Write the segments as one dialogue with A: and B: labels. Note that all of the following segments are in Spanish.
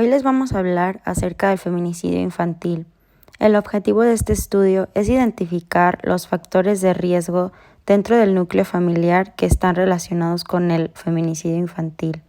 A: Hoy les vamos a hablar acerca del feminicidio infantil. El objetivo de este estudio es identificar los factores de riesgo dentro del núcleo familiar que están relacionados con el feminicidio infantil.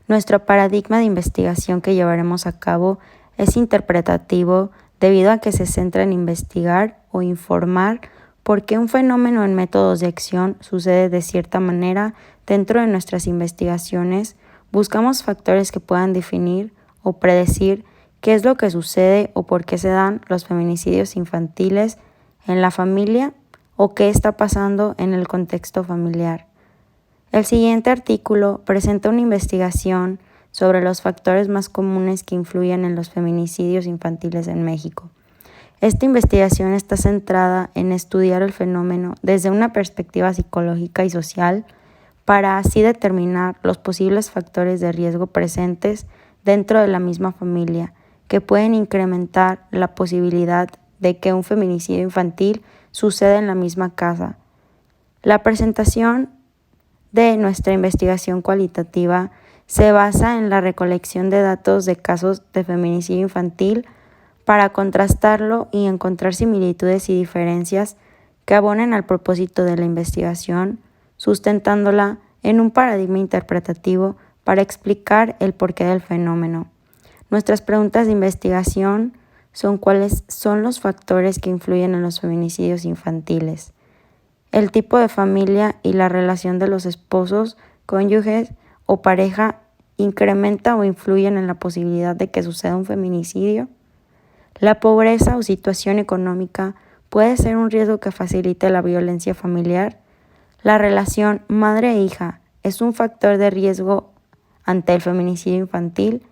A: Nuestro paradigma de investigación que llevaremos a cabo es interpretativo debido a que se centra en investigar o informar por qué un fenómeno en métodos de acción sucede de cierta manera. Dentro de nuestras investigaciones buscamos factores que puedan definir o predecir qué es lo que sucede o por qué se dan los feminicidios infantiles en la familia o qué está pasando en el contexto familiar. El siguiente artículo presenta una investigación sobre los factores más comunes que influyen en los feminicidios infantiles en México. Esta investigación está centrada en estudiar el fenómeno desde una perspectiva psicológica y social para así determinar los posibles factores de riesgo presentes dentro de la misma familia que pueden incrementar la posibilidad de que un feminicidio infantil suceda en la misma casa. La presentación de nuestra investigación cualitativa se basa en la recolección de datos de casos de feminicidio infantil para contrastarlo y encontrar similitudes y diferencias que abonen al propósito de la investigación, sustentándola en un paradigma interpretativo para explicar el porqué del fenómeno. Nuestras preguntas de investigación son cuáles son los factores que influyen en los feminicidios infantiles, el tipo de familia y la relación de los esposos, cónyuges o pareja incrementa o influyen en la posibilidad de que suceda un feminicidio. La pobreza o situación económica puede ser un riesgo que facilite la violencia familiar. La relación madre e hija es un factor de riesgo ante el feminicidio infantil.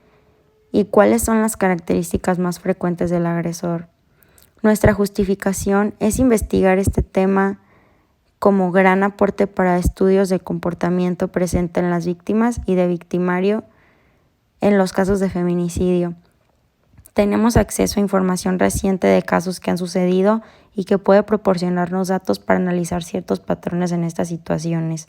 A: ¿Y cuáles son las características más frecuentes del agresor? Nuestra justificación es investigar este tema como gran aporte para estudios de comportamiento presente en las víctimas y de victimario en los casos de feminicidio. Tenemos acceso a información reciente de casos que han sucedido y que puede proporcionarnos datos para analizar ciertos patrones en estas situaciones.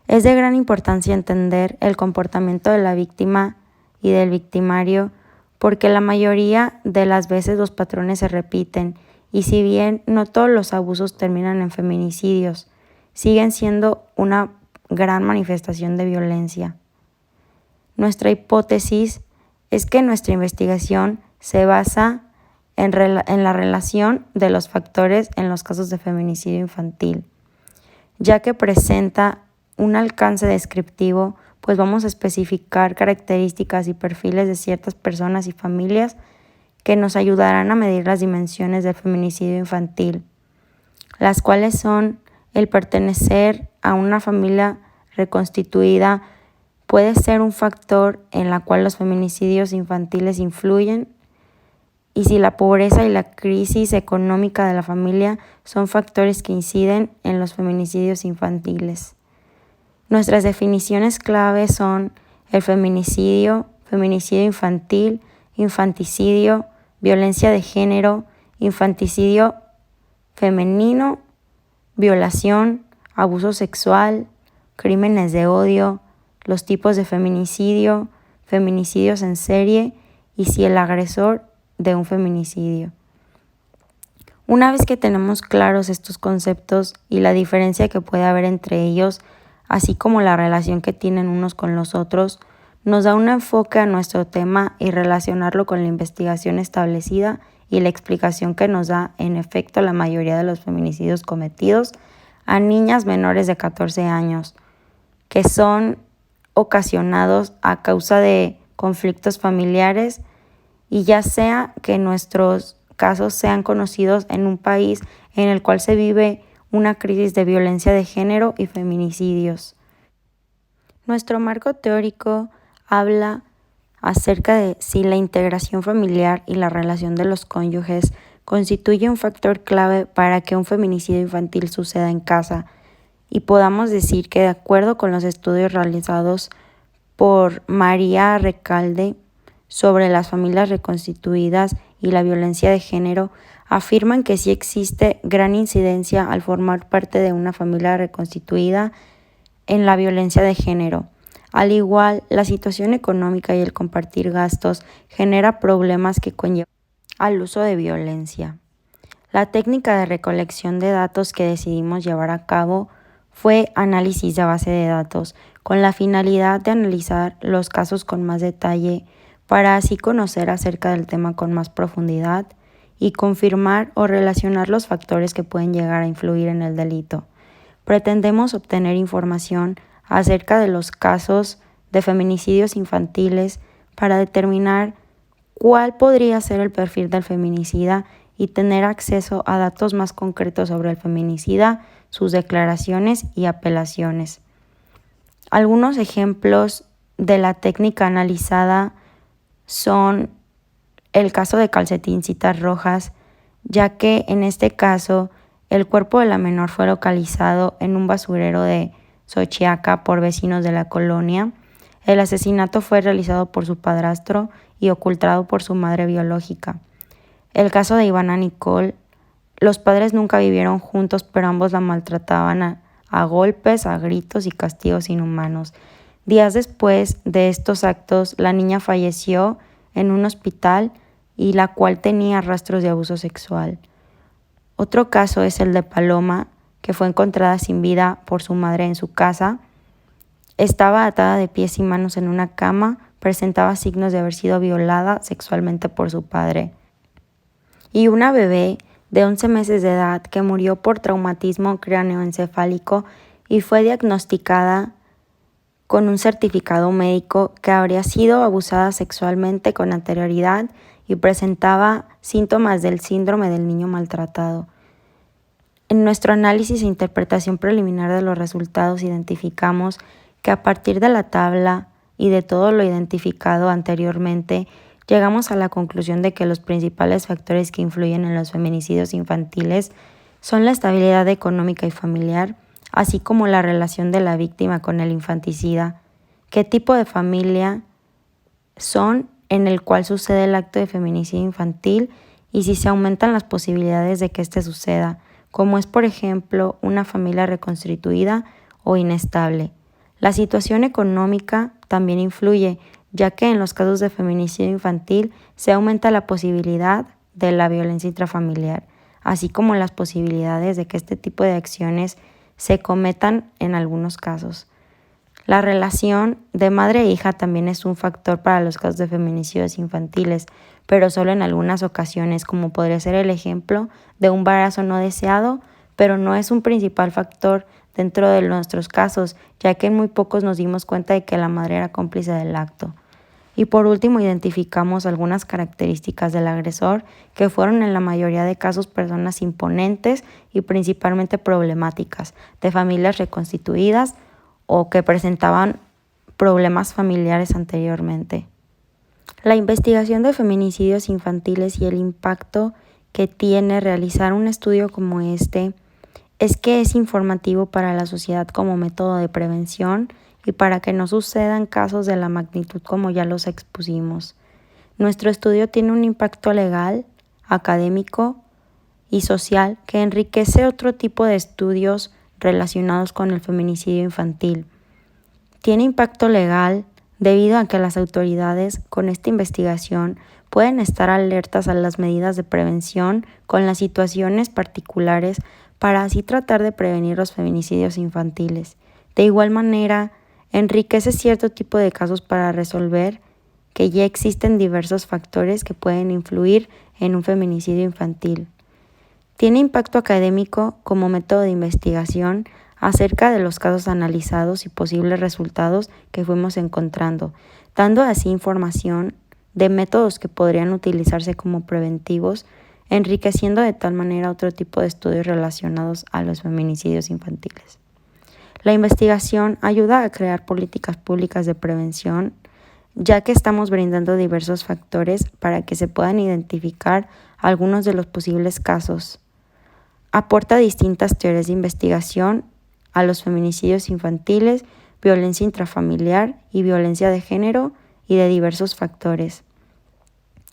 A: Es de gran importancia entender el comportamiento de la víctima y del victimario porque la mayoría de las veces los patrones se repiten y si bien no todos los abusos terminan en feminicidios, siguen siendo una gran manifestación de violencia. Nuestra hipótesis es que nuestra investigación se basa en la relación de los factores en los casos de feminicidio infantil, ya que presenta un alcance descriptivo, pues vamos a especificar características y perfiles de ciertas personas y familias que nos ayudarán a medir las dimensiones del feminicidio infantil, las cuales son el pertenecer a una familia reconstituida puede ser un factor en la cual los feminicidios infantiles influyen y si la pobreza y la crisis económica de la familia son factores que inciden en los feminicidios infantiles. Nuestras definiciones clave son el feminicidio, feminicidio infantil, infanticidio, violencia de género, infanticidio femenino, violación, abuso sexual, crímenes de odio, los tipos de feminicidio, feminicidios en serie y si el agresor de un feminicidio. Una vez que tenemos claros estos conceptos y la diferencia que puede haber entre ellos, así como la relación que tienen unos con los otros, nos da un enfoque a nuestro tema y relacionarlo con la investigación establecida y la explicación que nos da en efecto la mayoría de los feminicidios cometidos a niñas menores de 14 años, que son ocasionados a causa de conflictos familiares y ya sea que nuestros casos sean conocidos en un país en el cual se vive una crisis de violencia de género y feminicidios. Nuestro marco teórico habla acerca de si la integración familiar y la relación de los cónyuges constituye un factor clave para que un feminicidio infantil suceda en casa y podamos decir que de acuerdo con los estudios realizados por María Recalde sobre las familias reconstituidas y la violencia de género, afirman que sí existe gran incidencia al formar parte de una familia reconstituida en la violencia de género. Al igual, la situación económica y el compartir gastos genera problemas que conllevan al uso de violencia. La técnica de recolección de datos que decidimos llevar a cabo fue análisis de base de datos, con la finalidad de analizar los casos con más detalle para así conocer acerca del tema con más profundidad y confirmar o relacionar los factores que pueden llegar a influir en el delito. Pretendemos obtener información acerca de los casos de feminicidios infantiles para determinar cuál podría ser el perfil del feminicida y tener acceso a datos más concretos sobre el feminicida, sus declaraciones y apelaciones. Algunos ejemplos de la técnica analizada son el caso de Calcetincitas Rojas, ya que en este caso el cuerpo de la menor fue localizado en un basurero de Xochiaca por vecinos de la colonia. El asesinato fue realizado por su padrastro y ocultado por su madre biológica. El caso de Ivana Nicole, los padres nunca vivieron juntos, pero ambos la maltrataban a golpes, a gritos y castigos inhumanos. Días después de estos actos, la niña falleció en un hospital y la cual tenía rastros de abuso sexual. Otro caso es el de Paloma, que fue encontrada sin vida por su madre en su casa. Estaba atada de pies y manos en una cama, presentaba signos de haber sido violada sexualmente por su padre. Y una bebé de 11 meses de edad que murió por traumatismo cráneoencefálico y fue diagnosticada con un certificado médico que habría sido abusada sexualmente con anterioridad y presentaba síntomas del síndrome del niño maltratado. En nuestro análisis e interpretación preliminar de los resultados identificamos que a partir de la tabla y de todo lo identificado anteriormente, llegamos a la conclusión de que los principales factores que influyen en los feminicidios infantiles son la estabilidad económica y familiar, así como la relación de la víctima con el infanticida, qué tipo de familia son en el cual sucede el acto de feminicidio infantil y si se aumentan las posibilidades de que éste suceda, como es por ejemplo una familia reconstituida o inestable. La situación económica también influye, ya que en los casos de feminicidio infantil se aumenta la posibilidad de la violencia intrafamiliar, así como las posibilidades de que este tipo de acciones se cometan en algunos casos. La relación de madre e hija también es un factor para los casos de feminicidios infantiles, pero solo en algunas ocasiones, como podría ser el ejemplo de un embarazo no deseado, pero no es un principal factor dentro de nuestros casos, ya que en muy pocos nos dimos cuenta de que la madre era cómplice del acto. Y por último, identificamos algunas características del agresor que fueron en la mayoría de casos personas imponentes y principalmente problemáticas, de familias reconstituidas o que presentaban problemas familiares anteriormente. La investigación de feminicidios infantiles y el impacto que tiene realizar un estudio como este es que es informativo para la sociedad como método de prevención y para que no sucedan casos de la magnitud como ya los expusimos. Nuestro estudio tiene un impacto legal, académico y social que enriquece otro tipo de estudios relacionados con el feminicidio infantil. Tiene impacto legal debido a que las autoridades con esta investigación pueden estar alertas a las medidas de prevención con las situaciones particulares para así tratar de prevenir los feminicidios infantiles. De igual manera, enriquece cierto tipo de casos para resolver que ya existen diversos factores que pueden influir en un feminicidio infantil. Tiene impacto académico como método de investigación acerca de los casos analizados y posibles resultados que fuimos encontrando, dando así información de métodos que podrían utilizarse como preventivos, enriqueciendo de tal manera otro tipo de estudios relacionados a los feminicidios infantiles. La investigación ayuda a crear políticas públicas de prevención, ya que estamos brindando diversos factores para que se puedan identificar algunos de los posibles casos. Aporta distintas teorías de investigación a los feminicidios infantiles, violencia intrafamiliar y violencia de género y de diversos factores.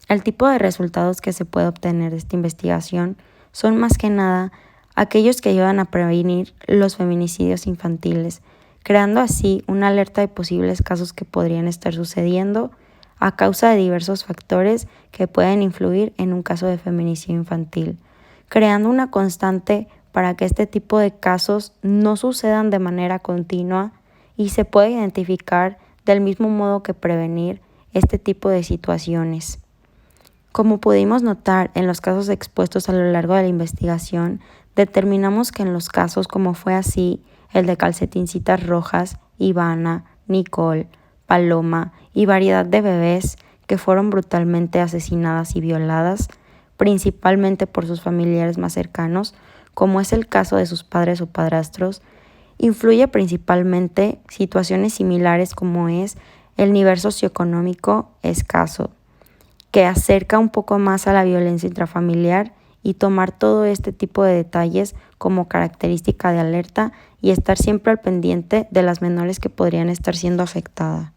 A: El tipo de resultados que se puede obtener de esta investigación son más que nada aquellos que ayudan a prevenir los feminicidios infantiles, creando así una alerta de posibles casos que podrían estar sucediendo a causa de diversos factores que pueden influir en un caso de feminicidio infantil, creando una constante para que este tipo de casos no sucedan de manera continua y se pueda identificar del mismo modo que prevenir este tipo de situaciones. Como pudimos notar en los casos expuestos a lo largo de la investigación, determinamos que en los casos como fue así, el de Calcetincitas Rojas, Ivana, Nicole, Paloma y variedad de bebés que fueron brutalmente asesinadas y violadas, principalmente por sus familiares más cercanos, como es el caso de sus padres o padrastros, influye principalmente situaciones similares como es el nivel socioeconómico escaso, que acerca un poco más a la violencia intrafamiliar y tomar todo este tipo de detalles como característica de alerta y estar siempre al pendiente de las menores que podrían estar siendo afectadas.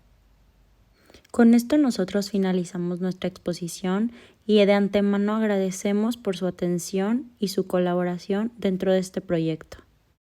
A: Con esto nosotros finalizamos nuestra exposición y de antemano agradecemos por su atención y su colaboración dentro de este proyecto.